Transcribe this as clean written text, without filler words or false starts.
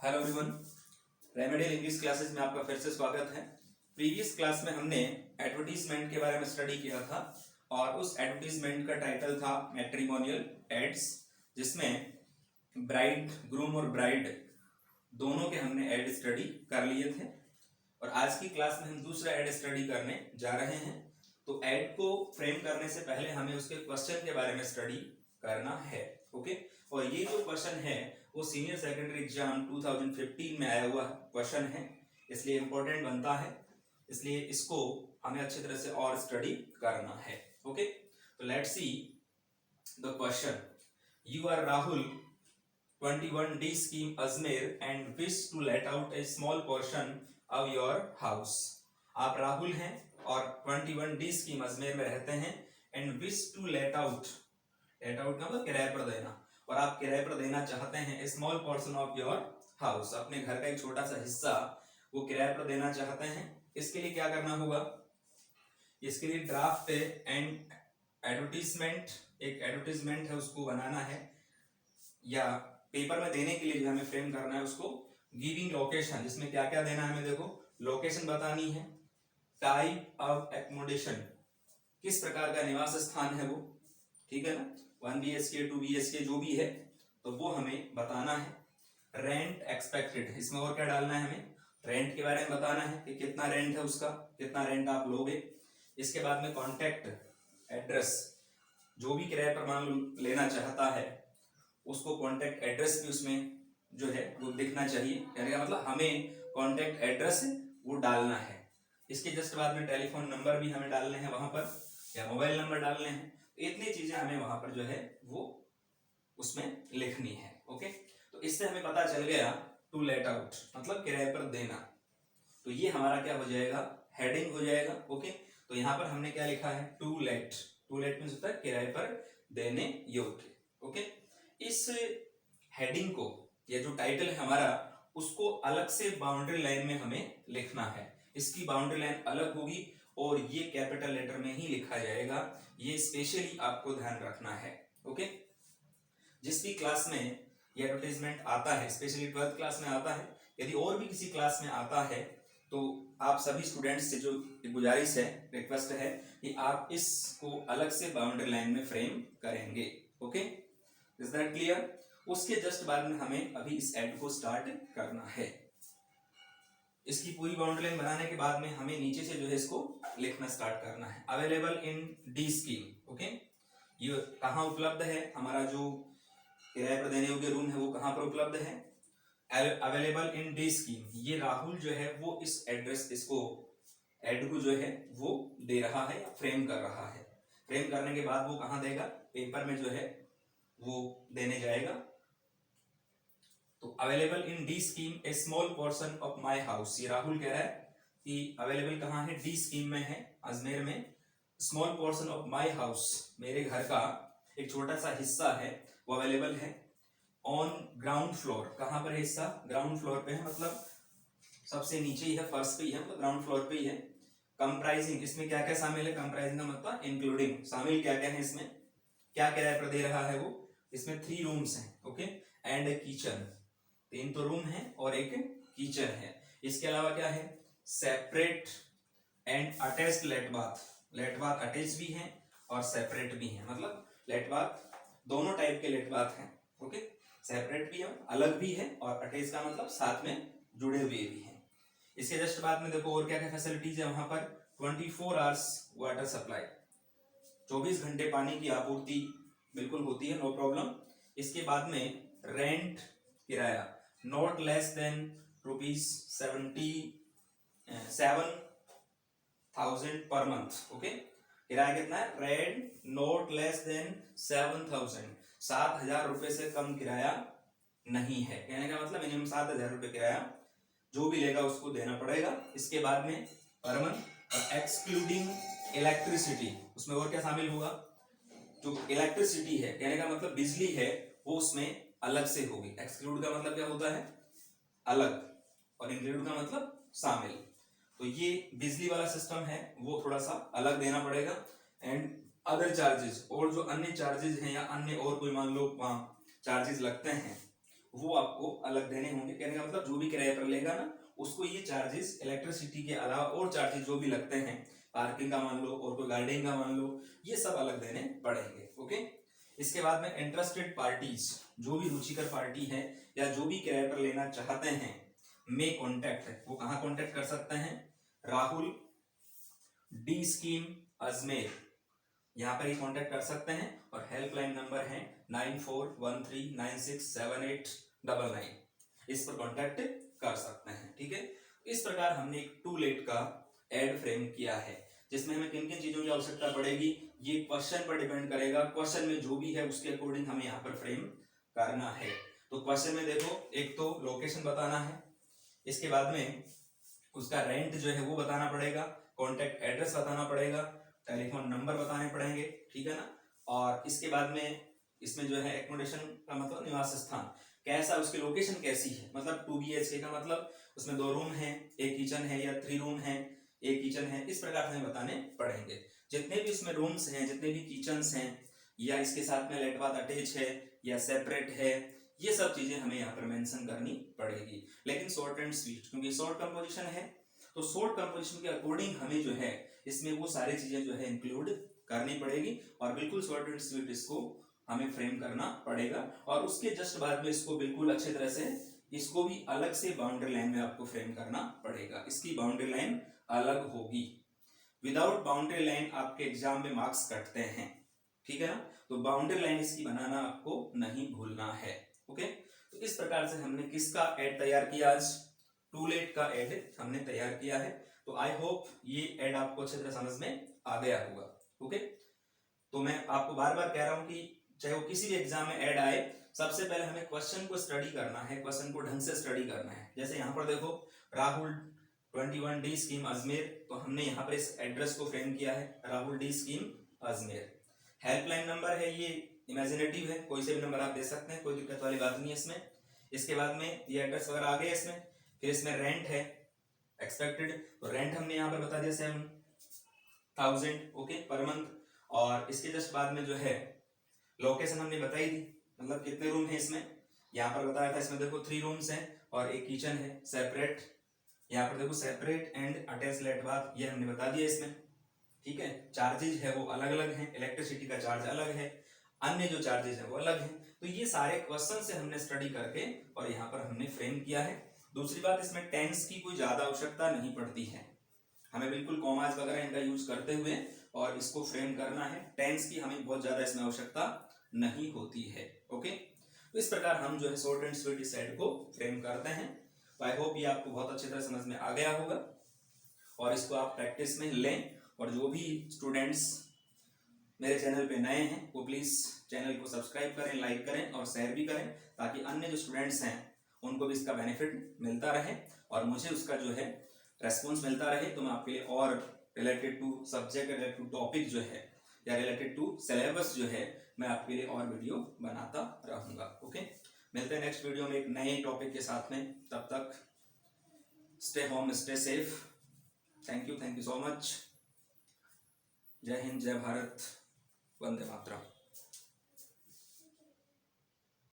Hello everyone, remedial English classes में आपका फिर से स्वागत है। प्रीवियस क्लास में हमने एडवर्टीजमेंट के बारे में स्टडी किया था और उस एडवर्टीजमेंट का टाइटल था मैट्रिमोनियल एड्स, जिसमें ब्राइड ग्रूम और ब्राइड दोनों के हमने एड स्टडी कर लिए थे। और आज की क्लास में हम दूसरा एड स्टडी करने जा रहे हैं। तो एड को फ्रेम करने से पहले हमें उसके क्वेश्चन के बारे में स्टडी करना है। ओके, और ये जो क्वेश्चन है वो सीनियर सेकेंडरी एग्जाम 2015 में आया हुआ क्वेश्चन है, इसलिए इंपॉर्टेंट बनता है, इसलिए इसको हमें अच्छी तरह से और स्टडी करना है। ओके, तो let's see the question. You are Rahul, 21D scheme Ajmer and wish to let out a small portion of your house। आप राहुल हैं और 21D scheme अजमेर में रहते हैं and wish to let out का मतलब किराए पर देना, और आप किराए पर देना चाहते हैं small portion of your house, अपने घर का एक छोटा सा हिस्सा वो किराए पर देना चाहते हैं। इसके लिए क्या करना होगा? इसके लिए ड्राफ्ट एंड एडवर्टीजमेंट, एक एडवर्टीजमेंट है उसको बनाना है, या पेपर में देने के लिए जो हमें फ्रेम करना है उसको गिविंग लोकेशन, जिसमें क्या क्या देना है हमें, देखो लोकेशन बतानी है, टाइप ऑफ एकोमोडेशन, किस प्रकार का निवास स्थान है वो, ठीक है ना, 1 BHK 2 BHK जो भी है तो वो हमें बताना है। रेंट एक्सपेक्टेड, इसमें और क्या डालना है, हमें रेंट के बारे में बताना है कि कितना रेंट है उसका, कितना रेंट आप लोगे। इसके बाद में कॉन्टैक्ट एड्रेस, जो भी किराए पर मान लेना चाहता है उसको कॉन्टैक्ट एड्रेस भी उसमें जो है वो दिखना चाहिए, यानी कि मतलब हमें कॉन्टैक्ट एड्रेस वो डालना है। इसके जस्ट बाद में टेलीफोन नंबर भी हमें डालने हैं वहां पर, या मोबाइल नंबर डालने हैं। इतनी चीजें हमें वहां पर जो है वो उसमें लिखनी है। ओके, तो इससे हमें पता चल गया टू लेट आउट मतलब किराए पर देना, तो ये हमारा क्या हो जाएगा, हेडिंग हो जाएगा। ओके, तो यहाँ पर हमने क्या लिखा है, to let. To let means होता है किराए पर देने योग्य। ओके, इस हेडिंग को, ये जो टाइटल है हमारा, उसको अलग से बाउंड्री लाइन में हमें लिखना है। इसकी बाउंड्री लाइन अलग होगी और ये कैपिटल लेटर में ही लिखा जाएगा, ये स्पेशली आपको ध्यान रखना है। ओके, जिस भी क्लास में ये एडवर्टाइजमेंट आता है, स्पेशली 12th क्लास में आता है, यदि और भी किसी क्लास में आता है तो आप सभी स्टूडेंट्स से जो गुजारिश है, रिक्वेस्ट है कि आप इसको अलग से बाउंड्री लाइन में फ्रेम करेंगे। Okay, is that clear? उसके जस्ट बाद में हमें अभी इस एड को स्टार्ट करना है। इसकी पूरी बाउंड्री लाइन बनाने के बाद में हमें नीचे से जो है इसको लिखना स्टार्ट करना है। Available in D scheme. Okay, ये कहाँ उपलब्ध है, हमारा जो किराए पर देने योग्य रूम है वो कहाँ पर उपलब्ध है, अवेलेबल इन डी स्कीम। ये राहुल जो है वो इस एड्रेस, इसको एड को जो है वो दे रहा है, फ्रेम कर रहा है। फ्रेम करने के बाद वो कहाँ देगा, पेपर में जो है वो देने जाएगा। तो available in D scheme A small portion of my house, ये राहुल कह रहा है कि अवेलेबल कहाँ है, डी स्कीम में है, अजमेर में। Small portion of my house, मेरे घर का एक छोटा सा हिस्सा है वो अवेलेबल है। ऑन ग्राउंड फ्लोर, कहाँ पर है हिस्सा, ग्राउंड फ्लोर पे है, मतलब सबसे नीचे ही है, फर्स्ट पे ही है, मतलब ग्राउंड फ्लोर पे ही है। कंप्राइजिंग, इसमें क्या क्या शामिल है, कंप्राइजिंग का मतलब इंक्लूडिंग, शामिल क्या क्या है इसमें, क्या किराए पर दे रहा है वो। इसमें 3 रूम्स हैं। ओके, एंड ए किचन, 3 तो रूम है और एक किचन है। इसके अलावा क्या है, separate and attached lat bath, lat bath attach भी है और सेपरेट भी है, मतलब लेट बाथ दोनों टाइप के लेट बाथ हैं। ओके, सेपरेट भी है, अलग भी है, और अटैच का मतलब साथ में जुड़े हुए भी हैं। इसके जस्ट बाद में देखो और क्या क्या फैसिलिटीज है वहां पर। 24 आवर्स वाटर सप्लाई, 24 घंटे पानी की आपूर्ति बिल्कुल होती है, नो प्रॉब्लम। इसके बाद में रेंट, किराया, not less than ₹7,000 per month. Okay, किराया कितना है, रेंट नॉट लेस देन 7,000, 7,000 रुपए से कम किराया नहीं है। कहने का मतलब मिनिमम 7,000 रुपए किराया जो भी लेगा उसको देना पड़ेगा। इसके बाद में पर मंथ, और एक्सक्लूडिंग इलेक्ट्रिसिटी, उसमें और क्या शामिल होगा, जो इलेक्ट्रिसिटी है, कहने का मतलब बिजली है, वो उसमें अलग से होगी। एक्सक्लूड का मतलब क्या होता है, अलग, और इंक्लूड का मतलब शामिल। तो ये बिजली वाला सिस्टम है वो थोड़ा सा अलग देना पड़ेगा। एंड अदर चार्जेस, और जो अन्य चार्जेस हैं या अन्य और कोई मान लो वहां चार्जेस लगते हैं वो आपको अलग देने होंगे। कहने का मतलब जो भी किराए पर लेगा ना, उसको ये चार्जेस इलेक्ट्रिसिटी के अलावा और चार्जेस जो भी लगते हैं, पार्किंग का मान लो और कोई गार्डनिंग का मान लो, ये सब अलग देने पड़ेंगे। ओके। इसके बाद में इंटरेस्टेड पार्टीज, जो भी रुचिकर पार्टी है या जो भी किराए पर लेना चाहते हैं, में कॉन्टेक्ट है, वो कहाँ कॉन्टेक्ट कर सकते हैं? राहुल डी स्कीम अजमेर, यहाँ पर ही कांटेक्ट कर सकते हैं। और हेल्पलाइन नंबर है 9413967899, इस पर कांटेक्ट कर सकते हैं। ठीक है। इस प्रकार हमने एक टूलेट का एड फ्रेम किया है, जिसमें हमें किन किन चीजों की आवश्यकता पड़ेगी, ये क्वेश्चन पर डिपेंड करेगा। क्वेश्चन में जो भी है उसके अकॉर्डिंग हमें यहाँ पर फ्रेम करना है। तो क्वेश्चन में देखो, एक तो लोकेशन बताना है, इसके बाद में उसका रेंट जो है वो बताना पड़ेगा, कॉन्टेक्ट एड्रेस बताना पड़ेगा, टेलीफोन नंबर बताने पड़ेंगे। ठीक है ना। और इसके बाद में इसमें जो है एकोमोडेशन का मतलब निवास स्थान कैसा, उसकी लोकेशन कैसी है, मतलब 2 BHK का मतलब उसमें 2 रूम है, एक किचन है, या 3 रूम है, एक किचन है, इस प्रकार से हमें बताने पड़ेंगे। जितने भी इसमें रूम्स हैं, जितने भी किचन्स हैं, या इसके साथ में लेट बाथ अटैच है या सेपरेट है, ये सब चीजें हमें यहाँ पर मेंशन करनी पड़ेगी। लेकिन शॉर्ट एंड स्वीट, क्योंकि शॉर्ट कंपोजिशन है, तो शॉर्ट कंपोजिशन के अकॉर्डिंग हमें जो है इसमें वो सारी चीजें जो है इंक्लूड करनी पड़ेगी, और बिल्कुल शॉर्ट एंड स्वीट इसको हमें फ्रेम करना पड़ेगा। और उसके जस्ट बाद में इसको बिल्कुल अच्छे तरह से, इसको भी अलग से बाउंड्री लाइन में आपको फ्रेम करना पड़ेगा। इसकी बाउंड्री लाइन अलग होगी। विदाउट बाउंड्री लाइन आपके एग्जाम में मार्क्स कटते हैं। ठीक है ना। तो बाउंड्री लाइन इसकी बनाना आपको नहीं भूलना है। ओके। तो इस प्रकार से हमने किसका एड तैयार किया, आज टूलेट का एड हमने तैयार किया है। तो आई होप ये एड आपको अच्छी तरह समझ में आ गया होगा। ओके। तो मैं आपको बार बार कह रहा हूं कि चाहे वो किसी भी एग्जाम में ऐड आए, सबसे पहले हमें क्वेश्चन को स्टडी करना है, क्वेश्चन को ढंग से स्टडी करना है। जैसे यहाँ पर देखो, राहुल 21 डी स्कीम अजमेर, तो हमने यहाँ पर इस एड्रेस को फ्रेम किया है, Rahul D scheme Ajmer. Helpline number है, ये इमेजिनेटिव है, कोई से भी नंबर आप दे सकते हैं, कोई दिक्कत वाली बात नहीं है इसमें। इसके बाद में ये एड्रेस वगैरह आ गया इसमें। फिर इसमें रेंट है एक्सपेक्टेड, तो रेंट हमने यहाँ पर बता दिया 7,000 ओके पर मंथ। और इसके जस्ट बाद में जो है लोकेशन हमने बताई दी, मतलब कितने रूम है इसमें, यहाँ पर बताया था। इसमें देखो 3 रूम्स हैं और एक किचन है सेपरेट, यहाँ पर देखो separate and attach lat bath, ये हमने बता दिया इसमें। ठीक है। चार्जेज है वो अलग अलग हैं, इलेक्ट्रिसिटी का चार्ज अलग है, अन्य जो चार्जेज है वो अलग है। तो ये सारे क्वेश्चन से हमने स्टडी करके और यहाँ पर हमने फ्रेम किया है। दूसरी बात, इसमें टेंस की कोई ज्यादा आवश्यकता नहीं पड़ती है, हमें बिल्कुल कॉमास वगैरह इनका यूज करते हुए और इसको फ्रेम करना है। टेंस की हमें बहुत ज्यादा इसमें आवश्यकता नहीं होती है। ओके। तो इस प्रकार हम जो है शॉर्ट एंड स्वीट इस सेट को फ्रेम करते हैं। तो आई होप ये आपको बहुत अच्छी तरह समझ में आ गया होगा और इसको आप प्रैक्टिस में लें। और जो भी स्टूडेंट्स मेरे चैनल पे नए हैं वो प्लीज चैनल को सब्सक्राइब करें, लाइक करें और शेयर भी करें, ताकि अन्य जो स्टूडेंट्स हैं उनको भी इसका बेनिफिट मिलता रहे और मुझे उसका जो है रेस्पॉन्स मिलता रहे। तो मैं आपके लिए और related to subject, related to topic जो है या रिलेटेड टू सिलेबस जो है, मैं आपके लिए और वीडियो बनाता रहूंगा। ओके। मिलते हैं नेक्स्ट वीडियो में एक नए टॉपिक के साथ में। तब तक stay home, stay safe. Thank you so much. जय हिंद, जय भारत, वंदे मातरम।